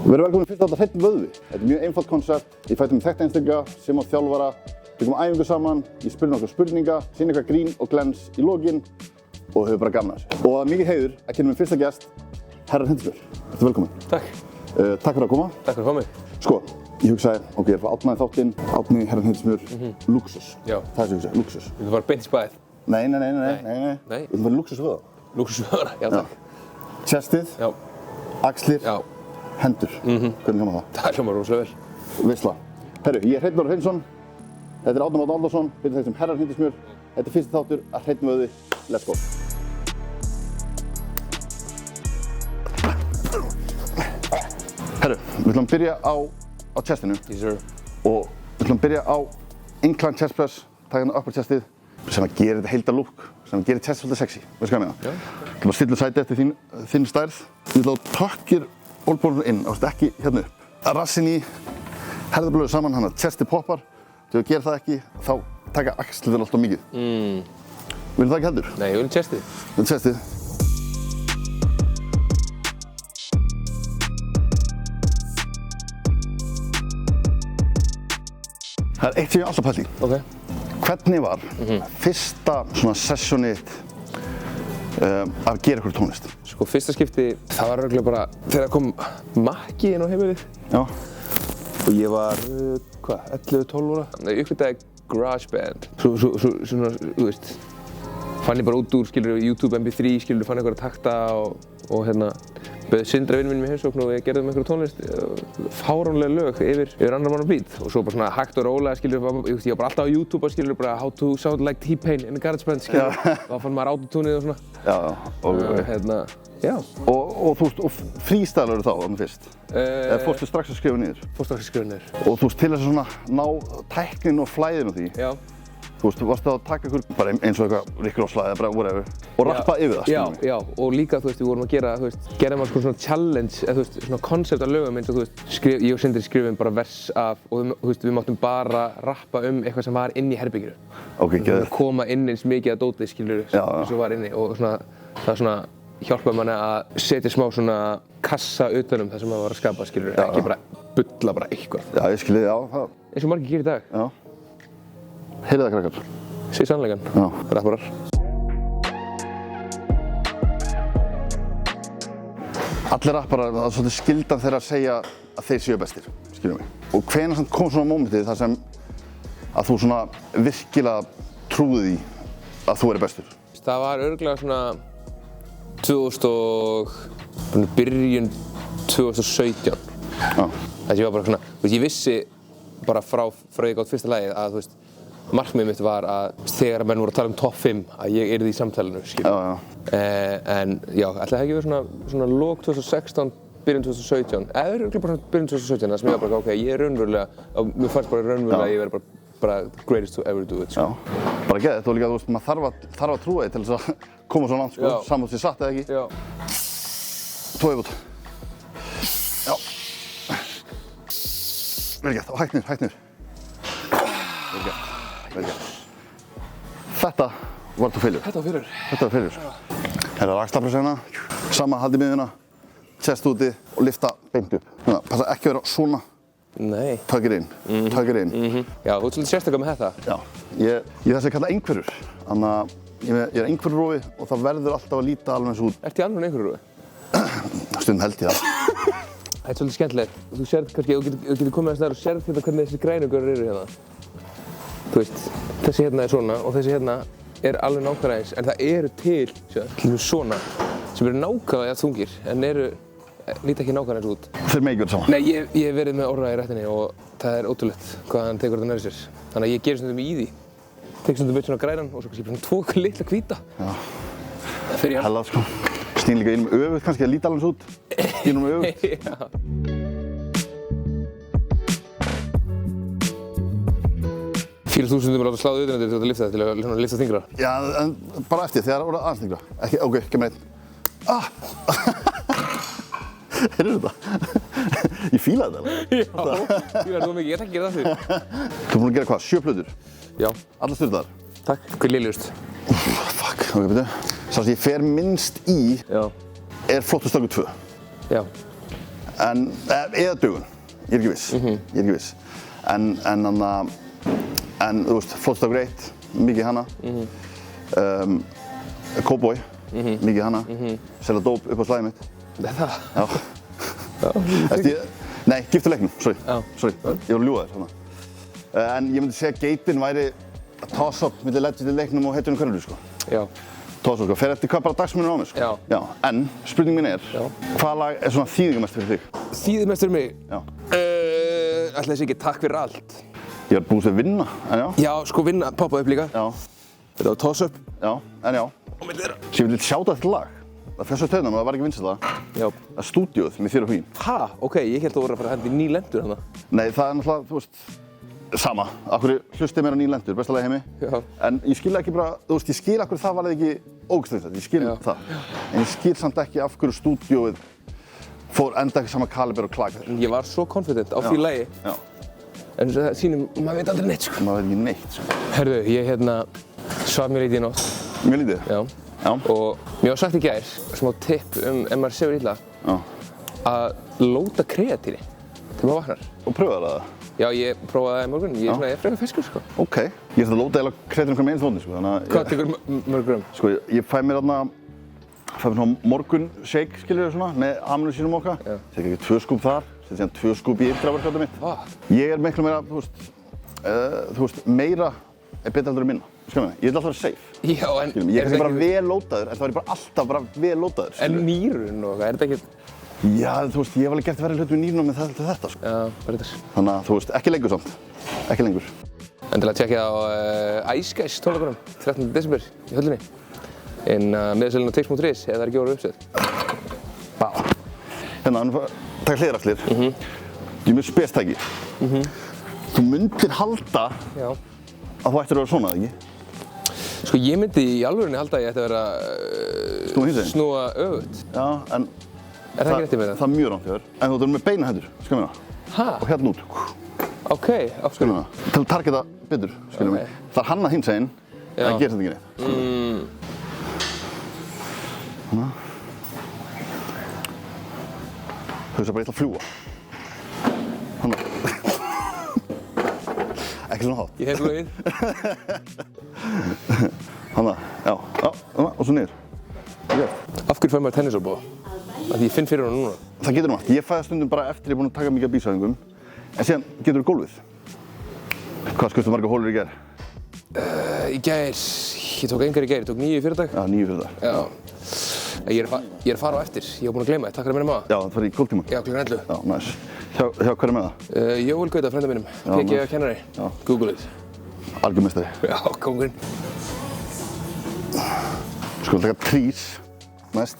Verið velkomin fyrst á þetta hreinn vöðvi. Þetta mjög einfalt koncept. Ég fætti þekkta einstaklinga, sem á þjálfara, tökum æfingu saman, ég spyr nokkuð spurninga, sýni eitthvað grín og glens í lokin og höfum bara gaman að þessu. Og það er mikið heiður að kynna minn fyrsta gest, Herra Hindismjör. Þetta velkomin. Takk. Takk fyrir að koma. Takk fyrir að koma. Sko, ég hugsaði, ok, ég er frá Árna í þáttinn, Árni, Herra Hindismjör, Luxus. Já. Það er sem ég hugsaði, Luxus. Þú var beint í spæðið. Nei. Nei. Við erum bara Luxusvöða. Lúxusvöðara, já takk. Chestið, Já. axlir, Já. hendur. Hvernig hljómar það? Það hljómar rosalega vel. Veisla. Herru, ég er Hreinn Orri Hreinsson. Þetta er Árni Már Árnason, fyrir þeim sem Herra Hindismjör. Þetta er fyrsti þáttur að hreinn vöðvi. Let's go. Herru, við ætlum að byrja á chestinu. Yes sir. Og við ætlum að byrja á incline chest press, taka hérna upper chestið, sem að gera þetta heilda look, sem að gera chest svolítið sexy. Veistu hvað ég meina? Já. Þú ætlum að stilla sæti eftir þín stærð. Við ætlum að tökkir olnbólunum inn, ekki hérna upp. Rassin í herðablöðu saman, hann að chestið poppar. Þegar þú gerir það ekki, þá taka axlirnar alltaf mikið. Viljum það ekki heldur? Nei, ég vil chestið. Viljum chestið. Það er eitt sem ég alltaf pælt í. Ok. Hvernig var fyrsta svona sessjónið að gera ykkur tónlist? Sko, fyrsta skipti, það var örugglega bara þegar kom Makki inn á heimilið. Já. Og ég var, 11-12 ára. Ég uppgötaði GarageBand. Svona, þú veist, fann ég bara út úr, skilur, YouTube MP3, skilur, fann einhverja takta og hérna, bauð Sindra vinur mínum í heimsókn og við gerðum einhverja tónlist, fáránlega lög yfir annar manna beat. Og svo bara svona hægt og rólega, skilur, ég var bara alltaf á YouTube, skilur, bara how to sound like T-Pain in a GarageBand, skilur. Þá fann maður autotunið og svona. Já. Og hérna, já. Og þú veist, og freestylar þá þannig fyrst? Eða fórstu strax að skrifa niður? Fórstu strax að skrifa niður. Og þú veist, til þess að svona ná tæknin og flæðin á því, Já. þú veist, varstu að taka ykkur bara eins og eitthvað Rick Ross lag eða bara whatever og rappa yfir það, skilur mig? Já, og líka, þú veist, við vorum að gera, þú veist, gerðum að svona challenge, eða þú veist, svona koncept af lögum eins og þú veist, ég og Sindri skrifum bara vers af og þú veist, við máttum bara rappa eitthvað sem var inn í herberginu. Ok, geðveikt. Koma inn eins mikið að dóti, skilur, sem var inni og svona, það svona hjálpaði manni að setja smá svona kassa utanum það sem maður var að skapa, skilur, ekki bara bulla bara eitthvað. Já, ég skilji, já, það. Eins og margir gerir í dag. Já. Heyrið það, krakkar. Segðu sannleikann. Já. Rapparar. Allir rapparar, það er svolítið skyldan þeirra að segja að þeir séu bestir, skiljum mig. Og hvenær kom svona mómentið þar sem að þú svona virkilega trúði því að þú eri bestur? Það var örugglega svona byrjun 2017. Já. Þess ég var bara svona, þú veist, ég vissi bara frá ég gátt fyrsta lagið að, þú veist, markmiðið mitt var að þegar menn voru að tala topp 5 að ég yrði í samtalenu, skilur. Já. En já, ætli það ekki verið svona lok 2016, byrjun 2017, eða örugglega bara byrjun 2017, þar sem ég var bara, ok, ég er raunverulega, mér fannst bara raunverulega að ég verið bara greatest to ever do it, sko. Já. Bara geðveikt og líka, þú veist, maður þarf að trúa því til þess að koma svo langt, sko, samúst því satt eða ekki. Já. Tóið út. Já. Vel gert, og hægt niður. Vel gert. Þetta var þú failure. Þetta var fyrir. Þetta var failure. Hérna er axlapress hérna, sama haldi miðjuna, chest úti og lyfta beint upp. Þannig að passa ekki að vera svona. Nei. Tökir inn. Já, þú ert svolítið sérstaklega með þetta. Já, ég er þessi að kalla einhverfur. Þannig að ég er einhverfurofi og það verður alltaf að líta alveg eins út. Ertu í alveg einhverju? Stundum held ég það. Það er svolítið skemmtilegt. Þú sérð kannski, þú getur komið að snæður og sérð hérna hvernig þessi grænugörur eru hérna. Þú veist, þessi hérna er svona og þessi hérna er alveg nákvæmlega eins. En það eru til svona sem eru nákvæmlega jafn þungir en líta ekki nákvæmlega eins út. Þeir meikjur saman? Nei, ég hef verið með orra í rættinni og það er ótrúlegt hvað hann tekur þetta nærri sér. Þannig að ég gerir stundum í því. Tek stundum veit svona grænan og svo kannski bara svona 2 litla hvíta. Já. Það fer í hann. Hella, sko. Snýr líka innum öfugt kannski að líta alveg eins út. Innum öfugt. Já. Fýlar þú stundum að láta sláðu utan þetta til að lyfta þetta, til að lyfta þingra? Já, en bara eftir, þegar það voru aðeins þingra. Ekki, ok, kemur einn. Ah! Heyrðu þetta? Ég fílaði þetta alveg. Já, fýlar þú mikið, ég ætla ekki að gera það fyrir. Þú er búinn að gera hvað, 7 plötur? Já. Allar styrtaðar? Takk. Hver er lélegust? Fuck, ok, betur. Sá sem ég fer minnst í er Flottu strákur 2. Já. Eða dögun, ég er ekki viss. Ég er ekki viss. En þú veist, Flóttstokkur 1, mikið hana. Cowboy, mikið hana. Selja dóp upp á slæðið mitt. Það? Já. Nei, Giftur leiknum, sorry. Ég var að ljúga þér þarna. En ég myndi segja að geitin væri toss-up milli Legend í leiknum og Hetjunum Körlurðu, sko. Já. Toss-up, sko. Fer eftir hvað bara dagsmunir á mig, sko. Já. En spurning mín er, hvað lag er svona þýðingamest fyrir þig? Þýðingamest fyrir mig? Já. Ætli þessi ekki Takk fyrir allt. Ég var búist við vinna, en já. Já, sko vinna poppaði upp líka. Já. Þetta var toss-up. Já, en já. Og milli þeirra. Svo ég vil sjáta þetta lag. Það fer svo töðnum og það var ekki vinsælt það. Já. Það er stúdíóð með þér og Huginn. Ha? Ok, ég held að þú voru að fara að hendi ný lendur hana. Nei, það er náttúrulega, þú veist, sama. Akkur hlustið mér á ný lendur, besta lagi heimi. Já. En ég skil ekki bara, þú veist, ég skil akkur það var ekki ógeðslega, ég skil það. En ég skil samt ekki af hverju stúdíóið fór enda ekki sama kaliber og klag. Ég var svo confident á því lagi. Já. En það sýnir, maður veit aldrei neitt, sko. Maður veit ekki neitt, sko. Herðu, ég svaf mér lítið í nótt. Mjög lítið? Já. Já. Og mér var sagt í gær, smá tipp ef maður sefur illa, að lóta kreatíni til maður vaknar. Og pröfaðu það? Já, ég prófaði það í morgun. Ég er frekar ferskur, sko. Ok. Ég ætla að lóta eiginlega kreatínu hverjum einnig mótni, sko. Hvað tekur mörg grömm? Sko, ég fæ mér svona morgun shake, skilur þau svona, með amínusýrum okkar. Já. Tek ekki 2 skúp þar, setja síðan 2 skúp í intraverkfættu mitt. Ég er miklu meira, þú veist, meira er betra heldur en minna. Ég vil alltaf vera safe. Já, en... Ég er kannski bara vel lótaður, en það var ég bara alltaf bara vel lótaður. En nýrun og hvað, er þetta ekki... Já, þú veist, ég hef alveg gert verið hluti með nýrunum með þetta, sko. Já, bara þetta. Þannig að, þú veist, ekki lengur samt. Ekki lengur. Endilega tjekkið á Ice Guys tónleikunum, 13. desember í höllinni. Inn miðasölinn á tix.is, ef það er ekki orðið uppsett. Bá. Hérna, taka hliðaraxlir. Ég er mjög spestæki. Þú myndir halda að þú ættir að vera svona, eða ekki? Sko, ég myndi í alvörunni halda að ég ætti að vera snúa öfugt. Já, en er það ekki rétt í mér það? Það er mjög rangt hjá þér. En þú ert með beina hendur, skilum við það. Hæ? Og hérna út. Ok, af skilum við það. Til að targeta betur, skilum við. Það er hann að hins einn, en það gerist þetta ekki neitt. Þannig. Þú veist að bara ég ætla að fljúa. Þannig. Ekki svona hátt. Ég hef flugið. Þannig, já, og svo niður. Af hverju fær maður tennisolbóða? Af því ég finn fyrir hana núna. Það getur margt. Ég fæ það stundum bara eftir ég er búinn að taka mikið af bísæðingum. En síðan getur þú gólfið. Hvað skustu margar hólur í gær? Í gær, ég tók engar í gær. Ég tók 9 í fyrradag. Já, 9 í fyrradag. Já. Ég er að fara á eftir. Ég var búinn að gleyma þér. Takk fyrir að minna maður. Já, það var í golftíma. Já, klukkan 11. Já, næs. Hjá hver er með það? Jóel Gauta, frænda mínum. PG kennari. Já. Google it. Algjör meistari. Já, kóngurinn. Sko, við taka trís næst.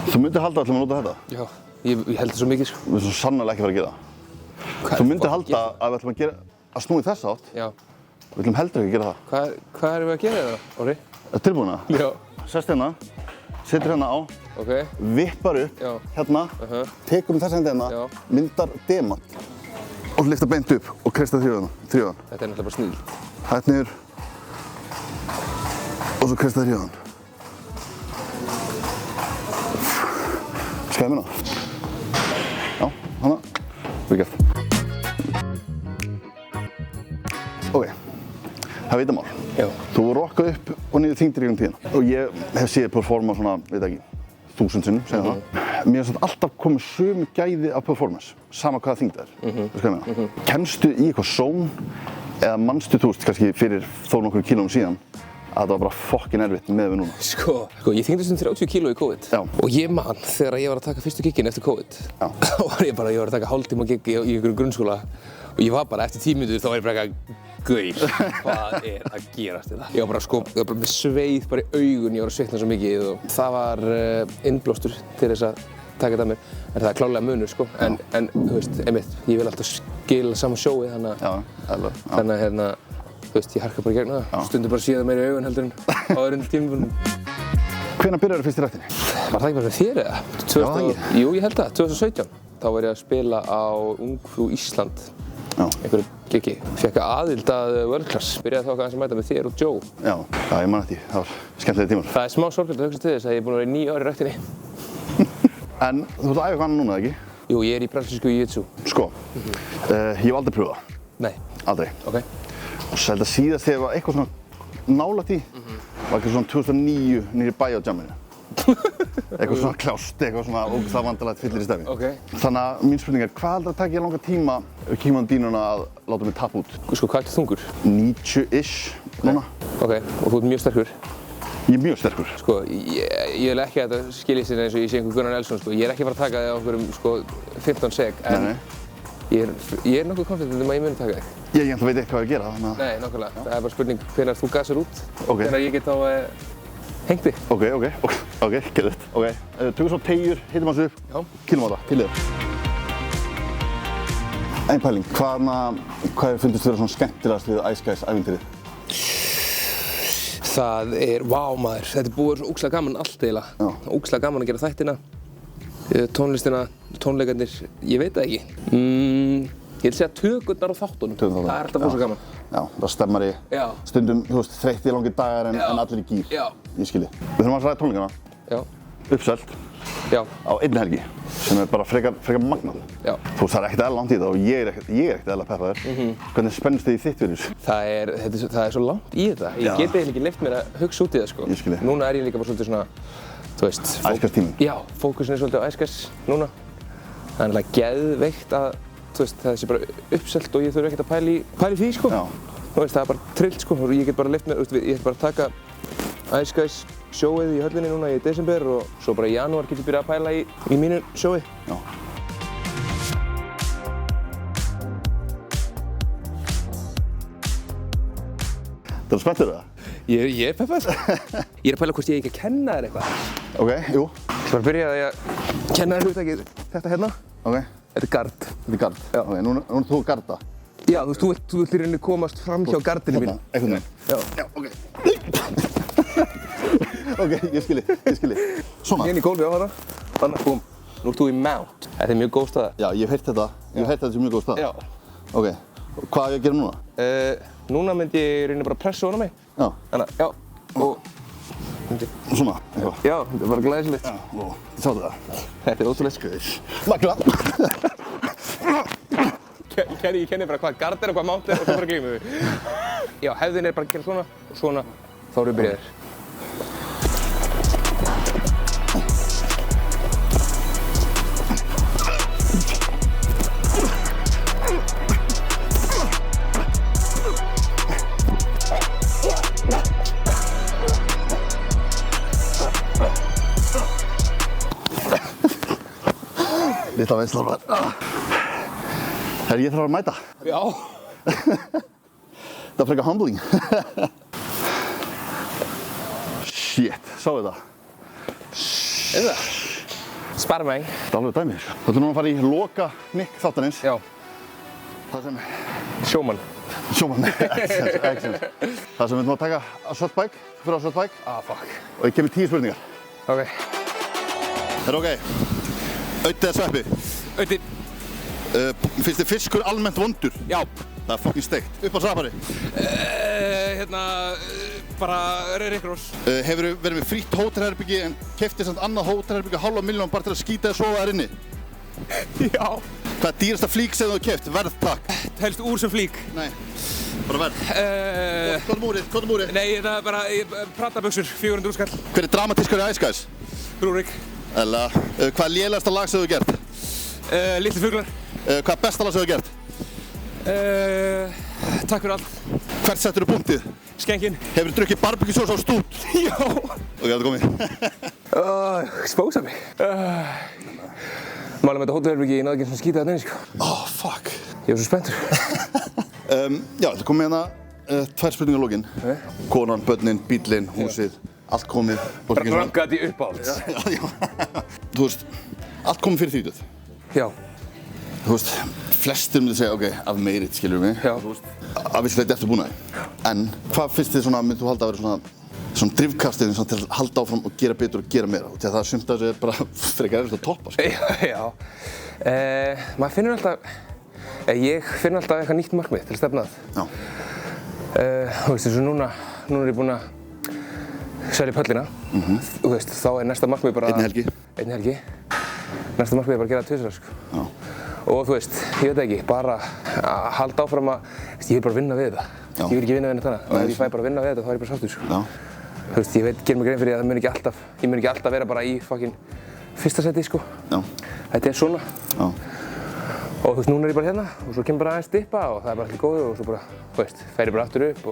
Þú myndir halda að nota þetta? Já, ég held það svo mikið, sko. Við erum svo sannarlega ekki að fara að gera það. Þú myndir halda að við ætlum að snúa í þessa átt. Já. Við ætlum heldur ekki að gera það. Hvað erum við að gera það, Orri? Er tilbúin að? Já. Sest hérna, setur hérna á, vippar upp, hérna, tekur þessa hendi hérna, myndar demant og lyfta beint upp og kreistar þrjóðan. Þetta er náttúrulega bara snillt. Hætt niður og svo kreistar þrjóðan. Skæði minna. Já, hana. Vel gert. Ok, það veit að mál. Já. Þú rokkað upp og niður þyngdir í tíðina. Og ég hef séð performa svona, veit ekki, 1000 sinnum, segjum það. Mér finnst alltaf komið sömu gæði af performance, sama hvaða þyngd það er. Þú skilur mig það. Kemstu í eitthvað zone eða manstu þú veist kannski fyrir þó nokkrum kílóum síðan að það var bara fokkin erfitt með við núna? Sko, ég þyngdist 30 kíló í COVID. Já. Og ég man þegar ég var að taka fyrstu giggin eftir COVID. Já. Þá var ég að taka hálftíma gigg í einhverjum grunnskóla og ég var bara eftir 10 mínútur þá var ég bara gauð, hvað er að gerast þetta? Ég var bara með sveið bara í augun, ég var að svitna svo mikið og það var innblástur til þess að taka þetta að mér. En það er klárlega munur, sko. En þú veist, einmitt, ég vil alltaf skila saman sjóið, þannig að hérna, þú veist, ég harka bara í gegn það. Stundum bara síða meira í augun heldur en á öðrum tímabundum. Hvenær byrjarðu fyrst í ræktinni? Var það ekki bara þér eða? Já, það ekki. Jú, ég held það, 2017. Þá var ég að spila á Ungfrú Ísland einhverju giggi. Fékk aðild að World Class, byrjaði þá aðeins að mæta með þér og Joe. Já, ég man eftir því, það var skemmtilegir tímar. Það er smá sorglega að hugsa til þess að ég er búinn að vera í 9 ár í ræktinni. En þú ert að æfa eitthvað annað núna, ekki? Jú, ég er í brasilísku jiu-jitsu. Sko, ég hef aldrei pröfað það. Nei. Aldrei. Ok. Og svo held að síðast þegar var eitthvað svona nálægt í, var eitthvað svona 2009 niður í bæ á jamminu. Eitthvað svona kljást, eitthvað svona ógeðslega vandræðalegt fyllir í stefni. Okay. Þannig að mín spurning er, hvað heldur að taka ég langa tíma kíman dínuna að láta mig tappa út? Sko, hvað ert þungur? 90-ish núna. Ok, og þú ert mjög sterkur? Ég er mjög sterkur. Sko, ég vil ekki að þetta skiljist eins og ég sé einhver Gunnar Nelson, sko. Ég er ekki að fara að taka þig á einhverjum, sko, 15 sek, en ég er nokkuð confident að ég muni taka þig. Ég veit ekki hvað ég er að gera, þannig að... Nei, nákvæmlega. Það er bara spurning hvenær þú gasar út, okay. Hvenær ég get þá hengt þig. Ok, geðveikt. Ok, tökum svo teygjur, hittum hans upp, kýlum á það, til þér. Ein pæling, hvað fundist þér svona skemmtilegast við Ice Guys ævintýrið? Það er, vá maður, þetta er búið svo ógeðslega gaman allt eiginlega. Ógeðslega gaman að gera þættina, tónlistina, tónleikarnir, ég veit það ekki. Ég vil segja tökurnar á þáttunum, það er alltaf svo gaman. Já, það stemmari, stundum, þú veist, þreyttir langir dagar en allir í gír. Já. Ég skilji. Við þurfum að ræða tónleikana. Já. Uppselt. Já. Á einni helgi, sem er bara frekar magnað. Já. Þú veist, það er ekkert eðla langt í það og ég er ekkert eðla peppaður. Hvernig spennist þið í þitt fyrir þessu? Það er svo langt í þetta. Ég get eiginlega ekki leyft mér að hugsa út í það, sko. Ég skilji. Núna er ég líka bara svolítið svona, þú veist... Ice Guys tíminn. Já, fókusin er svolítið á Ice Guys núna. Það er alveg geðveikt að, þú veist, það sé bara uppselt og ég þurfi ekkert að pæla í því, sko. Já. Þú veist, það er bara trillt, sko. Ég get bara leyft mér, ég ætla bara að taka Ice Guys sjóið í höllinni núna í desember og svo bara í janúar get ég byrjað að pæla í mínu sjói. Já. Það er spenntur það? Ég er peppað, sko. Ég er að pæla hvort ég ekki að kenna þér eitthvað. Ok, jú. Ég ætla bara að byrja að kenna þér hugtakið þetta hérna. Ok. Þetta er gard. Þetta er gard? Já. Ok, núna ert þú að garda? Já, þú vilt í rauninni komast fram hjá gardinu mínu. Einhvern veginn. Já, ok. Ok, ég skilji. Svona. Hérna í gólfi á hana. Þannig, búm. Nú ert þú í mount. Þetta er mjög góð staða. Já, ég hef heyrt þetta. Ég hef heyrt þetta sem mjög góð staða. Já. Ok. Hvað á ég að gera núna? Núna myndi ég í rauninni bara pressa ofan á mig. Já. Þannig, já. Og... Svona, eitthvað. Já, þetta er bara glæsilegt. Já, og þið sáttu það. Þetta er ótrúlega skauð. Magla! Ég kenni bara hvað gard er og hvað mount er og svo bara glímum við. Já, hefðin er bara að gera svona og svona, þá erum við byrjaðir. Lilla veislar. Herri, ég þarf að mæta. Já. Það er frekar humbling. Shit, sáu þetta? Er það? Spara mig. Það er alveg dæmið. Þú ætlum nú að fara í loka nikk þáttarins. Já. Það sem... Sjómann. Excellent. Það sem við ætlum að taka assault bike, fyrir assault bike. Fuck. Og ég kemur 10 spurningar. Ok. Herri, ok. Auti eða sveppi? Auti. Finnst þið fiskur almennt vondur? Já. Það er fucking steikt. Upp á safari? Bara Rick Ross. Hefurðu verið með frítt hótelherbyggi en keyptir samt annað hótelherbyggi $500.000 bara til að skýta þig sofa þar inni? Já. Hvað er dýrasta flík sem þú hefur keypt? Verð, takk. Helst úr sem flík. Nei, bara verð. Hvað er múrið? Nei, það er bara Prada-buxur, 400 skall. Hver er dramatískari Ice Guys? Rúrik. Eða, hvað er lélegasta lag sem þú hefur gert? Litli fuglar. Hvað er besta lag sem þú hefur gert? Takk fyrir allt. Hvert settur þú punktið? Skenkin. Hefur þú drukkið barbecue-sós á stút? Já. Ok, það er komið. Spósa mig. Málið með þetta hótelherbyggi, ég náði ekki að skýta þetta inn, sko. Fuck. Ég var svo spenntur. Já, það komið hérna 2 spurningar í lokin. Konan, börnin, bíllinn, húsið, allt komið. Bara rankaði því uppáhalds. Já. Þú veist, allt komið fyrir 30. Já. Þú veist, flestir myndi segja, ok, I've made it, skilur mig. Já. Þú veist, að visslega eftir búnaði. En hvað finnst þið svona, myndið þú halda að vera svona drifkastið til að halda áfram og gera betur og gera meira? Því að það sumt að þessu er bara frekar erfitt að toppa, sko. Já. Maður finnur alltaf, Ég finn alltaf eitthvað nýtt markmið til að stefna að. Já. Þú veist, eins og núna er ég búinn að selja pöllina. Þú veist, þá næsta markmið bara... Einni helgi. Næsta markmið bara að gera það tvisvar, sko. Já. Og þú veist, ég veit ekki, bara að halda áfram að... Ég vil bara vinna við þetta. Já. Ég vil ekki vinna við þetta þannig. Og ef ég fæ bara að vinna við þetta, þá er ég bara sáttur, sko. Já. Þú veist, ég ger mig grein fyrir að það mun ekki alltaf vera bara í fucking fyrsta seti, sko. Já. Þetta svona. Já. Og þú veist, núna er ég bara hérna og svo kemur bara aðeins dippa og það er bara allir góðu og svo bara, þú veist, fer ég bara aftur upp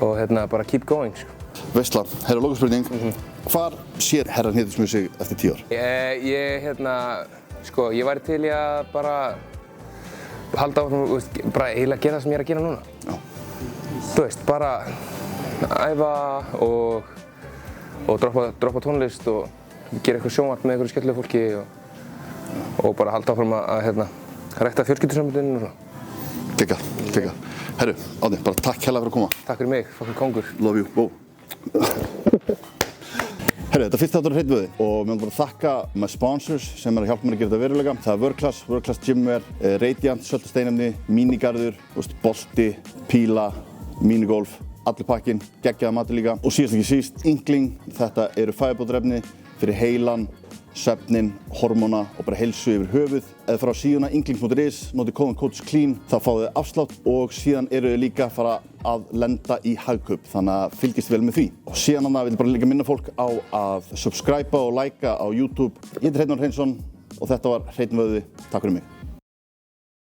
og hérna bara keep going, sko. Veistla, herra lokaspurning. Hvar sér herra Hnetusmjör sig eftir 10 ár? Sko, ég væri til í að bara halda áfram, þú veist, bara eiginlega gera það sem ég er að gera núna. Já. Þú veist, bara æfa og droppa tónlist og gera eitthvað sjónvarp með einhverju skemmtilegu fólki og bara halda áfram að rækta fjölskyldusamböndin og svona. Geggjað. Herru, Árni, bara takk hérlega fyrir að koma. Takk fyrir mig, fucking kongur. Love you, bó. Herru, þetta er fyrst þáttur á Hreinn og við viljum bara þakka my sponsors sem að hjálpa mér að gera þetta veruleika. Það er World-Class Gymwear, Radiant, Söltusteinefni, Mínigarður, Bolti, Píla, Minigolf, allir pakkinn, geggjaða matur líka. Og síðast ekki síst, Inkling. Þetta eru fæðubótarefni fyrir heilan, svefnin, hormóna og bara heilsu yfir höfuð. Eða fara á síðuna inkling.is, notið kóðan COACHCLEAN, þá fáið þið afslátt og síðan eru þið líka að fara að lenda í hagkaup, þannig að fylgist vel með því. Og síðan vil ég bara líka minna fólk á að subscriba og likea á YouTube. Ég heiti Hreinn Már Hreinsson og þetta var Hreinn Vöðvi. Takk fyrir mig.